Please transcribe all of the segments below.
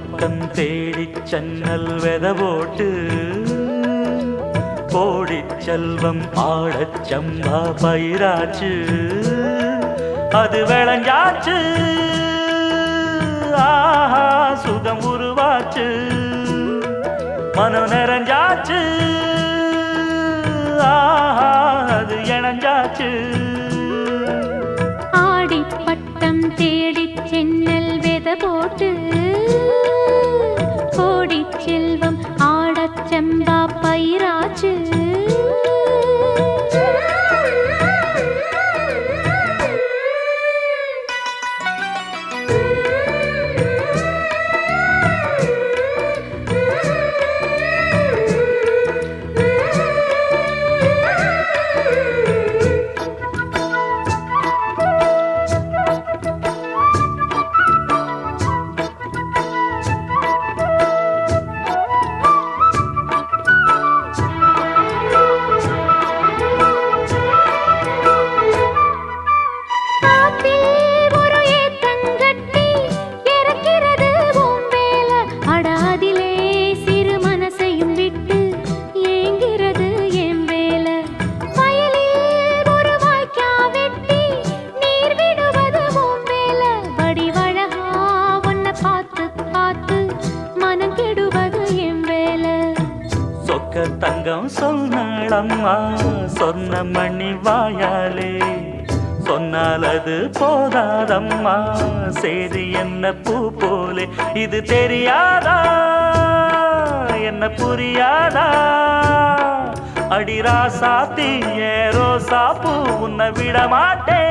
பட்டம் தேடிச் சன்னல் வெத போட்டு கோடிச் செல்வம் ஆடச் சம்பா பயிராச்சு அது விளைஞ்சாச்சு ஆஹா சுகம் உருவாச்சு மனம் நிறைஞ்சாச்சு ஆஹா அது இணைஞ்சாச்சு ஆடி பட்டம் தேடிச் சென்னல் வெத போட்டு கோடி செல்வம் ஆடச் செம்பா பயிராச்சு தங்கம் சொன்னாளம்மா சொன்ன மணி வாயாலே சொன்னால் அது போதாதம்மா செய்தி என்ன பூ போலே இது தெரியாதா என்ன புரியாதா அடிரா சாத்தி ஏரோ சாப்பு உன்னை விட மாட்டே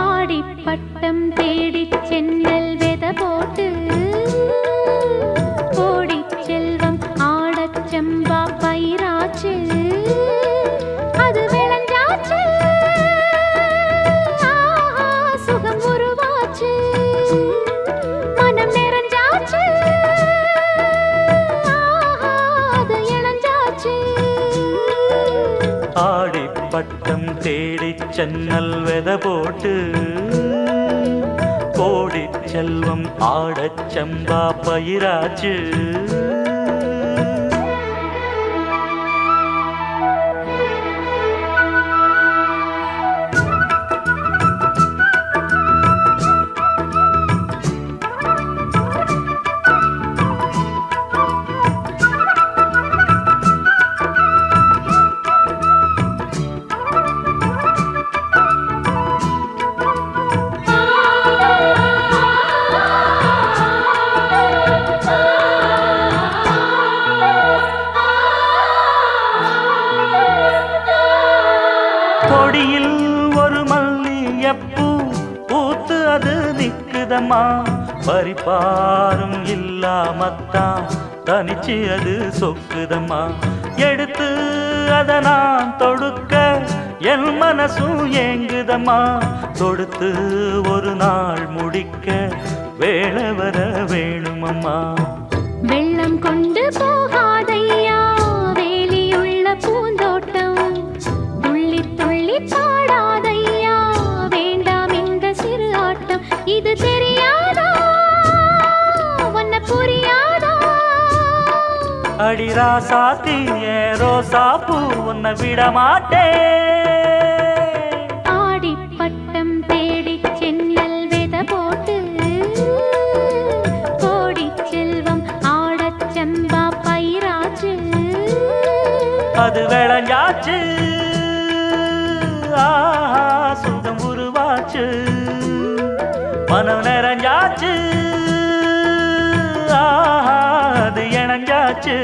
ஆடி பட்டம் தேடி சென்னல் வெத போட்டு கோடி செல்வம் ஆடச் செம்பா பயிராச்சு அது விளைஞ்சாச்சு சுகம் உருவாச்சு மனம் நிறைஞ்சாச்சு அது இணைஞ்சாச்சு ஆடி பட்டம் தேடிச் சென்னல் வெத போட்டு கோடி செல்வம் ஆடச் சம்பா பயிராச்சு கொடியில் ஒரு மல்லியப்பூ பூத்து அது நிக்குதம்மா பறிப்பாரும் இல்லாமத்தான் தனிச்சு அது சொக்குதம்மா எடுத்து அதை நான் தொடுக்க என் மனசும் ஏங்குதம்மா தொடுத்து ஒரு நாள் முடிக்க வேளை வர வேணுமம்மா வெள்ளம் கொண்டு போகாதையா வேலியுள்ள பூந்தோட்டம் துள்ளி துள்ளி பாடாதையா வேண்டாம் இந்த சிறு ஆட்டம் இது தெரியாதா உன்னை புரியாதா அடிரா சாத்தி ஏரோ சாப்பு உன்னை விட மாட்டே ஆடி பட்டம் தேடி சென்னல் வெத போட்டு கோடி செல்வம் ஆடச் செம்பா பயிராச்சு அது விளைஞ்சாச்சு ஆஹா சுகம் உருவாச்சு மனம் நிறைஞ்சாச்சு ஆஹா அது இணைஞ்சாச்சு